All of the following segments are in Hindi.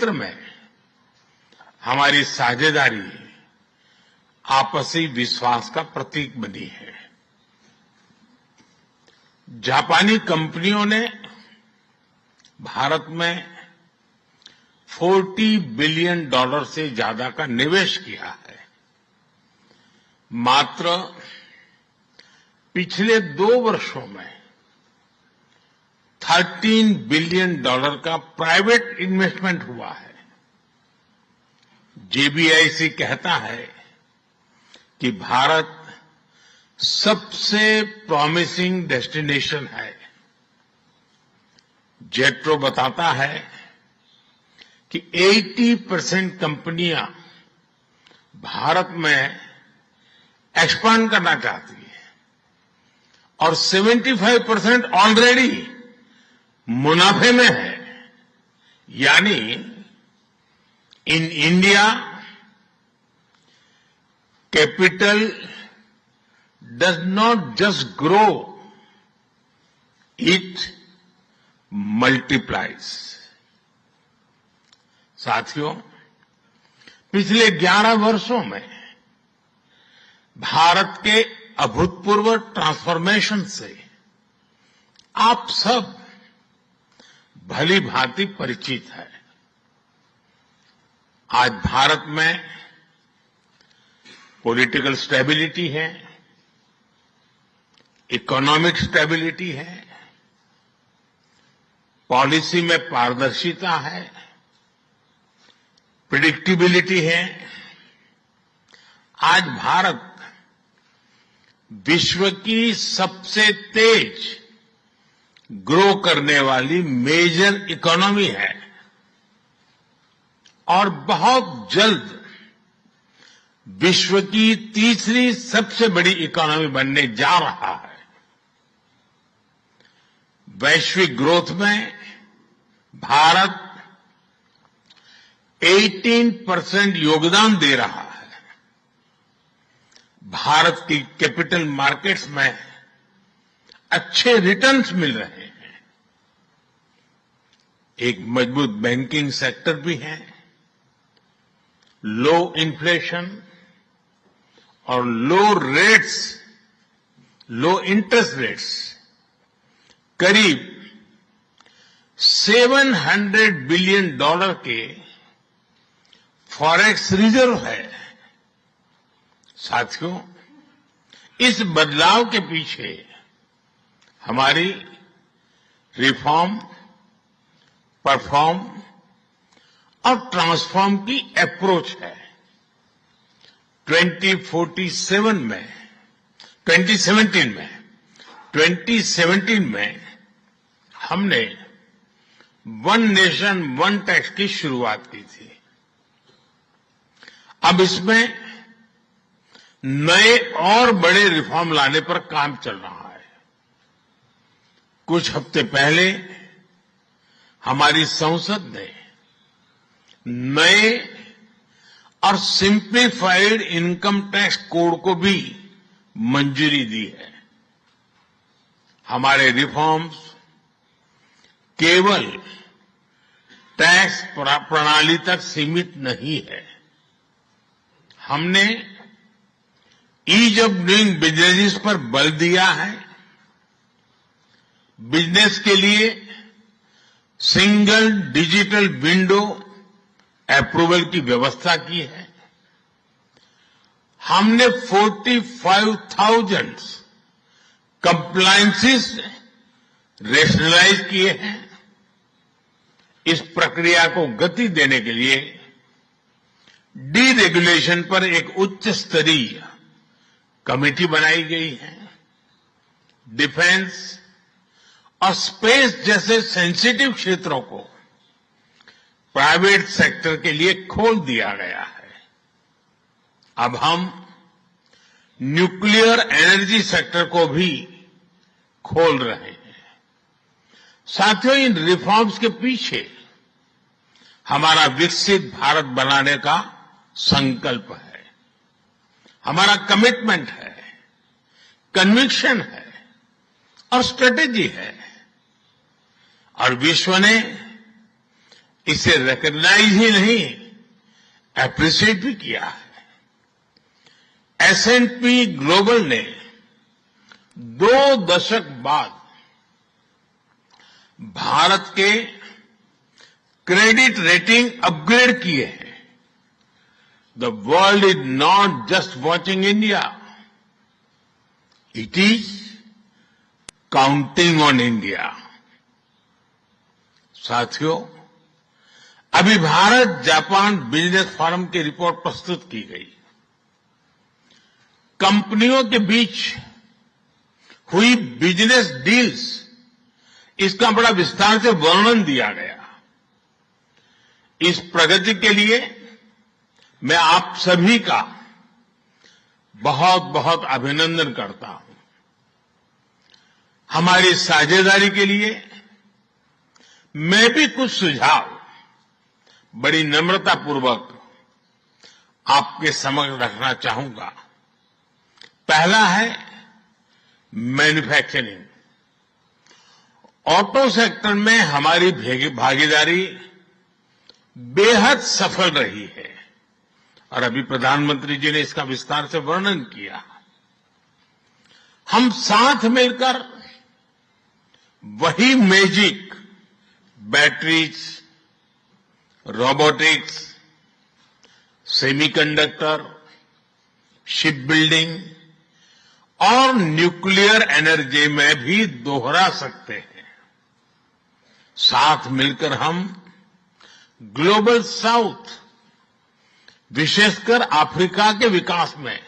क्षेत्र में हमारी साझेदारी आपसी विश्वास का प्रतीक बनी है। जापानी कंपनियों ने भारत में $40 बिलियन से ज्यादा का निवेश किया है। मात्र पिछले 2 वर्षों में $13 बिलियन का प्राइवेट इन्वेस्टमेंट हुआ है। जेबीआईसी कहता है कि भारत सबसे प्रॉमिसिंग डेस्टिनेशन है। जेट्रो बताता है कि 80% कंपनियां भारत में एक्सपांड करना चाहती है और 75% ऑलरेडी मुनाफे में है। यानी in India capital does not just grow, it multiplies. साथियों, पिछले 11 वर्षों में भारत के अभूतपूर्व ट्रांसफॉर्मेशन से आप सब भली भांति परिचित है। आज भारत में पॉलिटिकल स्टेबिलिटी है, इकोनॉमिक स्टेबिलिटी है, पॉलिसी में पारदर्शिता है, प्रिडिक्टिबिलिटी है। आज भारत विश्व की सबसे तेज ग्रो करने वाली मेजर इकोनॉमी है और बहुत जल्द विश्व की तीसरी सबसे बड़ी इकोनॉमी बनने जा रहा है। वैश्विक ग्रोथ में भारत 18% योगदान दे रहा है। भारत की कैपिटल मार्केट्स में अच्छे रिटर्न्स मिल रहे हैं। एक मजबूत बैंकिंग सेक्टर भी है। लो इन्फ्लेशन और लो इंटरेस्ट रेट्स, करीब $700 बिलियन के फॉरेक्स रिजर्व है। साथियों, इस बदलाव के पीछे हमारी रिफॉर्म, परफॉर्म और ट्रांसफॉर्म की अप्रोच है। 2017 में हमने वन नेशन वन टैक्स की शुरुआत की थी। अब इसमें नए और बड़े रिफॉर्म लाने पर काम चल रहा है। कुछ हफ्ते पहले हमारी संसद ने नए और सिंप्लीफाइड इनकम टैक्स कोड को भी मंजूरी दी है। हमारे रिफॉर्म्स केवल टैक्स प्रणाली तक सीमित नहीं है। हमने ईज ऑफ डूइंग बिजनेस पर बल दिया है। बिजनेस के लिए सिंगल डिजिटल विंडो अप्रूवल की व्यवस्था की है। हमने 45,000 कंप्लायंसेस रेशनलाइज किए हैं। इस प्रक्रिया को गति देने के लिए डीरेगुलेशन पर एक उच्च स्तरीय कमेटी बनाई गई है। डिफेंस और स्पेस जैसे सेंसिटिव क्षेत्रों को प्राइवेट सेक्टर के लिए खोल दिया गया है। अब हम न्यूक्लियर एनर्जी सेक्टर को भी खोल रहे हैं। साथियों, इन रिफॉर्म्स के पीछे हमारा विकसित भारत बनाने का संकल्प है, हमारा कमिटमेंट है, कन्विक्शन है और स्ट्रेटेजी है। और विश्व ने इसे रिकॉग्नाइज ही नहीं, एप्रिशिएट भी किया है। S&P ग्लोबल ने 2 दशक बाद भारत के क्रेडिट रेटिंग अपग्रेड किए हैं। The world is not just watching India, it is counting on India. साथियों, अभी भारत जापान बिजनेस फोरम की रिपोर्ट प्रस्तुत की गई। कंपनियों के बीच हुई बिजनेस डील्स, इसका बड़ा विस्तार से वर्णन दिया गया। इस प्रगति के लिए मैं आप सभी का बहुत बहुत अभिनंदन करता हूं। हमारी साझेदारी के लिए मैं भी कुछ सुझाव बड़ी नम्रतापूर्वक आपके समक्ष रखना चाहूंगा। पहला है मैन्युफैक्चरिंग। ऑटो सेक्टर में हमारी भागीदारी बेहद सफल रही है और अभी प्रधानमंत्री जी ने इसका विस्तार से वर्णन किया। हम साथ मिलकर वही magic batteries, robotics, semiconductor, ship building और न्यूक्लियर एनर्जी में भी दोहरा सकते हैं। साथ मिलकर हम ग्लोबल साउथ, विशेषकर अफ्रीका के विकास में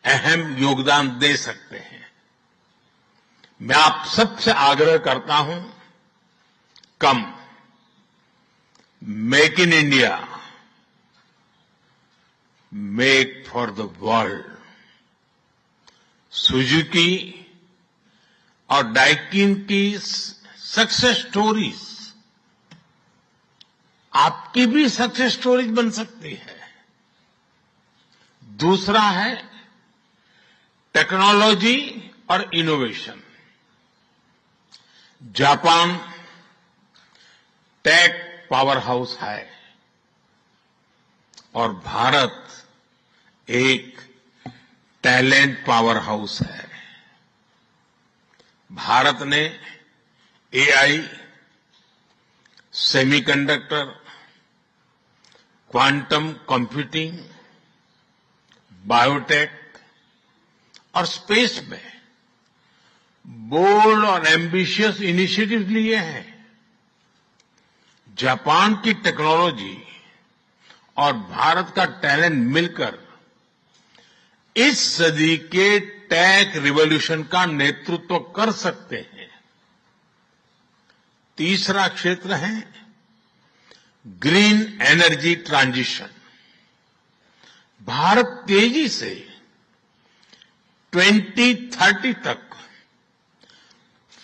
अहम योगदान दे सकते हैं। मैं आप सबसे आग्रह करता हूं, कम make in India, make for the world. Suzuki और डाइकिन की सक्सेस स्टोरीज आपकी भी सक्सेस स्टोरीज बन सकती है। दूसरा है टेक्नोलॉजी और innovation. Japan tech power house है और भारत एक टैलेंट पावर हाउस है। भारत ने AI, semiconductor, quantum computing, biotech और स्पेस में बोल्ड और एम्बिशियस इनिशिएटिव लिए हैं। जापान की टेक्नोलॉजी और भारत का टैलेंट मिलकर इस सदी के टेक रिवॉल्यूशन का नेतृत्व कर सकते हैं। तीसरा क्षेत्र है ग्रीन एनर्जी ट्रांजिशन। भारत तेजी से 2030 तक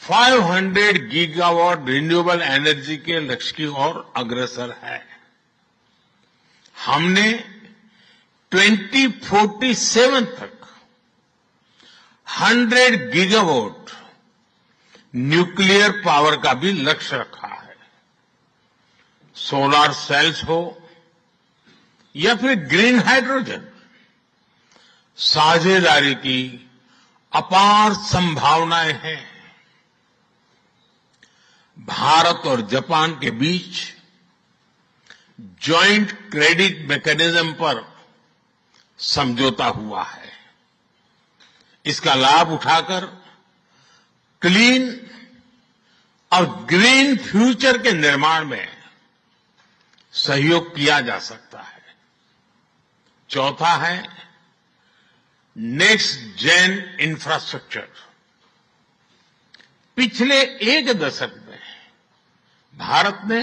500 गीगावाट रिन्यूएबल एनर्जी के लक्ष्य की ओर अग्रसर है। हमने 2047 तक 100 गीगावाट न्यूक्लियर पावर का भी लक्ष्य रखा है। सोलर सेल्स हो या फिर ग्रीन हाइड्रोजन, साझेदारी की अपार संभावनाएं हैं। भारत और जापान के बीच जॉइंट क्रेडिट मैकेनिज्म पर समझौता हुआ है। इसका लाभ उठाकर क्लीन और ग्रीन फ्यूचर के निर्माण में सहयोग किया जा सकता है। चौथा है नेक्स्ट जेन इंफ्रास्ट्रक्चर। पिछले 1 दशक में भारत ने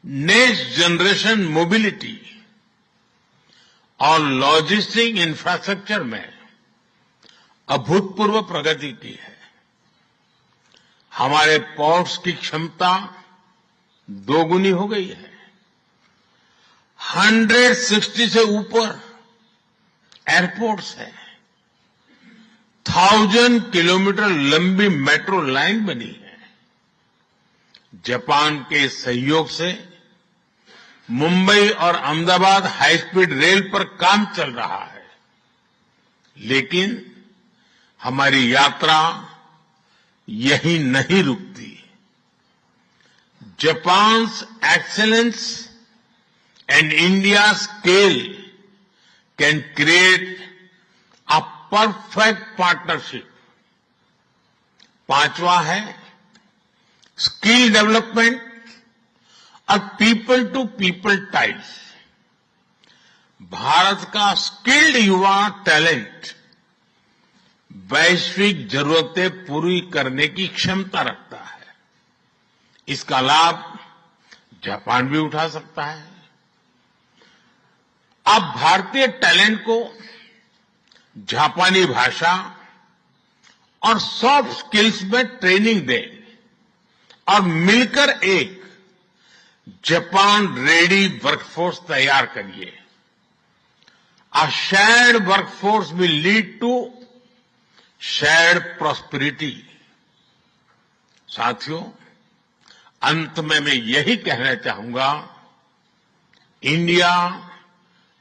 नेक्स्ट जनरेशन मोबिलिटी और लॉजिस्टिक इंफ्रास्ट्रक्चर में अभूतपूर्व प्रगति की है। हमारे पोर्ट्स की क्षमता 2 गुनी हो गई है। 160 से ऊपर एयरपोर्ट्स हैं। 1000 किलोमीटर लंबी मेट्रो लाइन बनी है। जापान के सहयोग से मुंबई और अहमदाबाद हाई स्पीड रेल पर काम चल रहा है, लेकिन हमारी यात्रा यहीं नहीं रुकती। Japan's excellence and India scale can create a perfect partnership. पांचवा है स्किल डेवलपमेंट और people to people ties. Bharat का स्किल्ड युवा टैलेंट वैश्विक जरूरतें पूरी करने की क्षमता रखता है। इसका लाभ जापान भी उठा सकता है। आप भारतीय टैलेंट को जापानी भाषा और सॉफ्ट स्किल्स में ट्रेनिंग दें और मिलकर एक जापान रेडी वर्कफोर्स तैयार करिए। A shared workforce will lead to shared prosperity। साथियों, अंत में मैं यही कहना चाहूंगा, India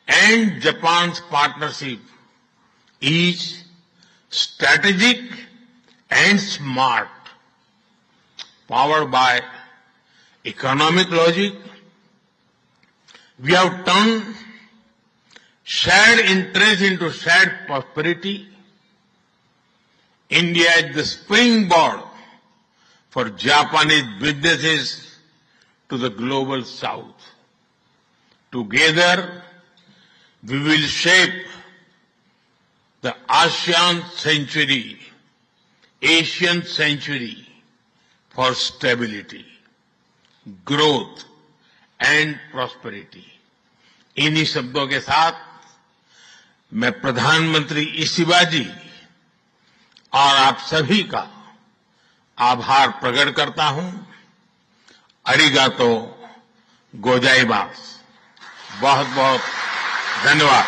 and Japan's partnership is strategic and smart, powered by economic logic. We have turned shared interest into shared prosperity. India is the springboard for Japanese businesses to the global south. Together, we will shape the ASEAN century, Asian century for stability, growth and prosperity। इन्हीं शब्दों के साथ मैं प्रधानमंत्री इशिबा जी और आप सभी का आभार प्रकट करता हूं। अरिगातो गोजाइमास। बहुत बहुत धन्यवाद।